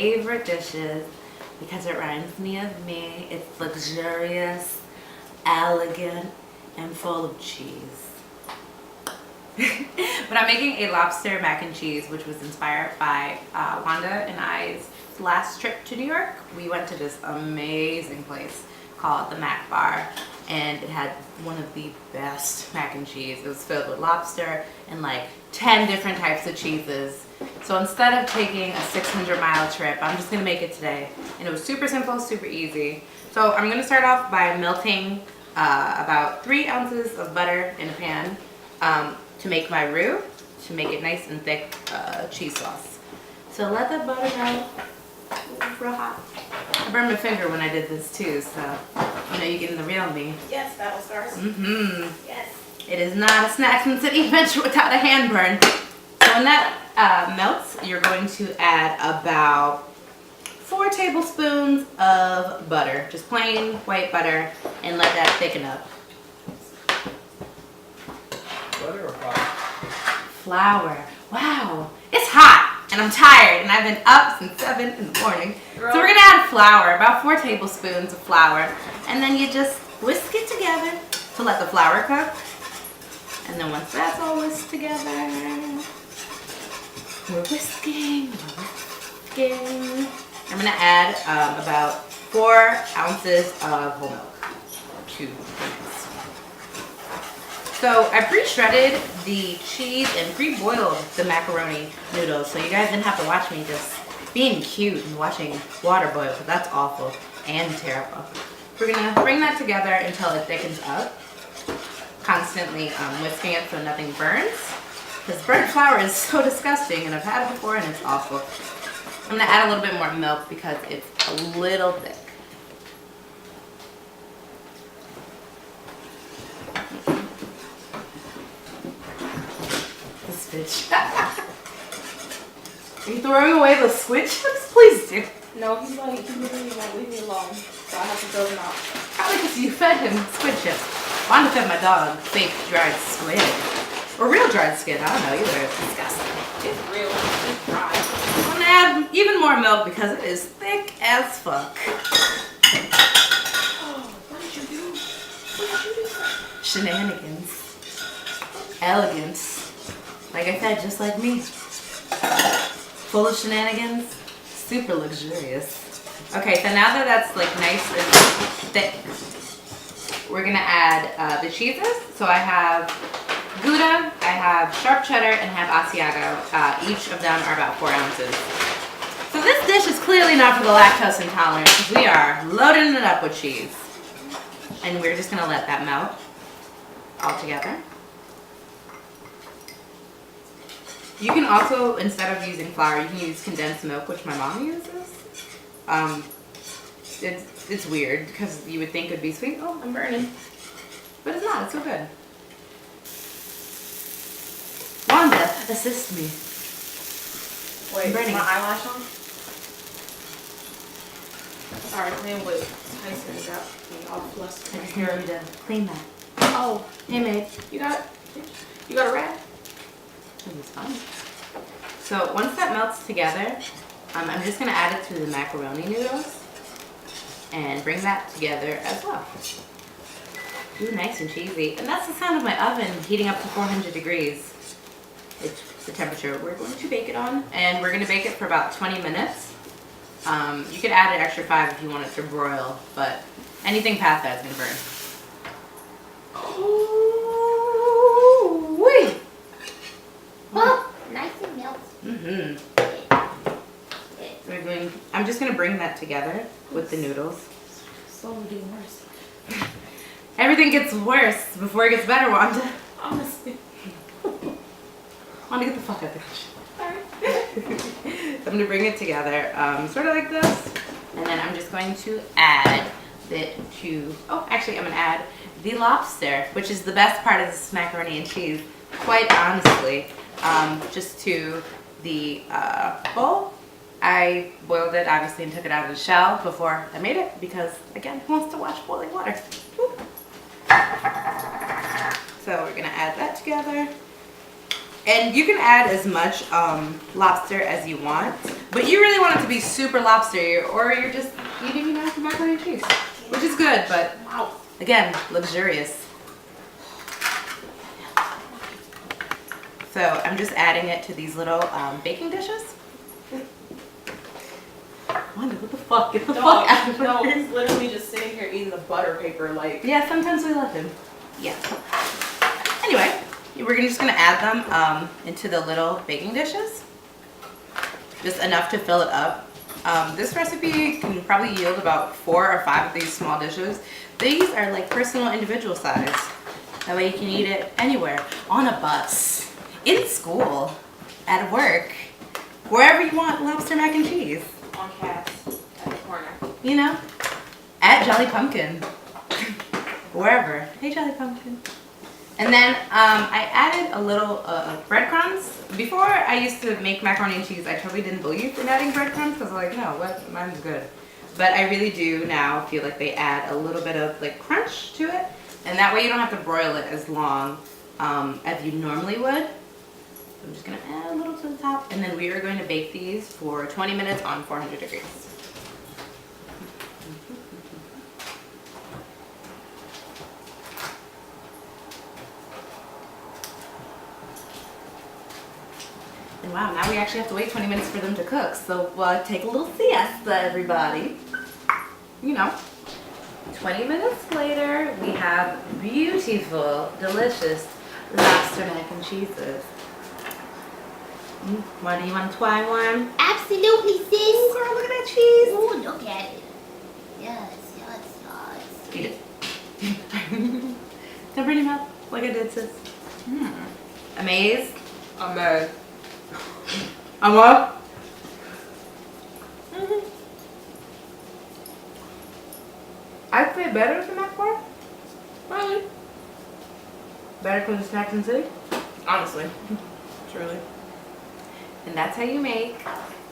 favorite dishes because it reminds me of me. It's luxurious, elegant, and full of cheese. But I'm making a lobster mac and cheese, which was inspired by Wanda and I's last trip to New York. We went to this amazing place called the Mac Bar, and it had one of the best mac and cheese. It was filled with lobster and like 10 different types of cheeses. So instead of taking a 600-mile trip, I'm just gonna make it today. And it was super simple, super easy. So I'm gonna start off by melting about 3 ounces of butter in a pan to make my roux, to make it nice and thick cheese sauce. So let the butter melt. Real hot. I burned my finger when I did this too, so you know you're getting the real me. Yes, battle scars. Yes. It is not a snack and city adventure without a hand burn. So when that melts, you're going to add about 4 tablespoons of butter, just plain white butter, and let that thicken up. Butter or flour? Flour. Wow, it's hot. And I'm tired, and I've been up since 7 in the morning. So we're gonna add flour, about 4 tablespoons of flour. And then you just whisk it together to let the flour cook. And then once that's all whisked together, we're whisking. I'm gonna add about 4 ounces of whole milk to the mix. So I pre-shredded the cheese and pre-boiled the macaroni noodles, so you guys didn't have to watch me just being cute and watching water boil, because that's awful and terrible. We're gonna bring that together until it thickens up, constantly whisking it so nothing burns, because burnt flour is so disgusting, and I've had it before and it's awful. I'm gonna add a little bit more milk because it's a little thick. Bitch. Are you throwing away the squid chips? Please do. No, he literally won't leave me alone, so I have to throw them out. Probably because you fed him squid chips. Wanda fed my dog fake dried squid. Or real dried squid, I don't know either. It's disgusting. It's real. It's dry. I'm gonna add even more milk because it is thick as fuck. Oh, what did you do? What did you do? Shenanigans. Elegance. Like I said, just like me. Full of shenanigans, super luxurious. Okay, so now that that's like nice and thick, we're gonna add the cheeses. So I have Gouda, I have sharp cheddar, and I have Asiago. Each of them are about 4 ounces. So this dish is clearly not for the lactose intolerant, because we are loading it up with cheese. And we're just gonna let that melt all together. You can also, instead of using flour, you can use condensed milk, which my mom uses. It's weird because you would think it would be sweet. Oh, I'm burning. But it's not. It's so good. Wanda, assist me. Wait, burning. my eyelash on? Sorry, playing with Tyson got me all flustered. I just need you to clean that. Oh, Hey, babe. you got a rag? This is fun. So once that melts together, I'm just gonna add it to the macaroni noodles and bring that together as well. Ooh, nice and cheesy. And that's the sound of my oven heating up to 400 degrees. It's the temperature we're going to bake it on, and we're gonna bake it for about 20 minutes. You could add an extra 5 if you want it to broil, but anything past that is gonna burn. Ooh-wee. Oh, nice and melty. So I'm just gonna bring that together with the noodles. Slowly getting worse. Everything gets worse before it gets better, Wanda. Honestly. Wanda, get the fuck out of the kitchen. Sorry. So I'm gonna bring it together, sort of like this, and then I'm just going to add I'm gonna add the lobster, which is the best part of this macaroni and cheese, quite honestly. Just to the bowl. I boiled it obviously and took it out of the shell before I made it because, again, who wants to watch boiling water? Woo. So we're gonna add that together. And you can add as much lobster as you want. But you really want it to be super lobstery, or you're just eating, you know, macaroni and cheese, which is good, but again, luxurious. So I'm just adding it to these little baking dishes. Wanda, what the fuck? Get the fuck out of No, here. he's literally just sitting here eating the butter paper like. Yeah, sometimes we let him. Yeah. Anyway, we're just gonna add them into the little baking dishes. Just enough to fill it up. This recipe can probably yield about 4 or 5 of these small dishes. These are like personal individual size. That way you can eat it anywhere. On a bus, in school, at work, wherever you want lobster mac and cheese. On cats at the corner. You know? At Jolly Pumpkin. Wherever. Hey Jolly Pumpkin. And then I added a little breadcrumbs. Before I used to make macaroni and cheese, I totally didn't believe in adding breadcrumbs because I'm like, no, what? Mine's good. But I really do now feel like they add a little bit of like crunch to it. And that way you don't have to broil it as long as you normally would. I'm just gonna add a little to the top. And then we are going to bake these for 20 minutes on 400 degrees. And wow, now we actually have to wait 20 minutes for them to cook. So take a little siesta, everybody. You know. 20 minutes later, we have beautiful, delicious lobster mac and cheeses. Why do you want to try one? Absolutely, sis. Ooh, girl, look at that cheese. Ooh, look at it. Yes, yes, yes. Eat it. Don't bring your mouth like I did, sis. Amaze. I'm mad. I'm up. I'd say better than that part. Really? Better than Snacks and City. Honestly. Truly. And that's how you make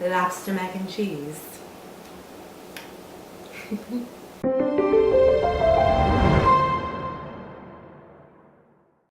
lobster mac and cheese.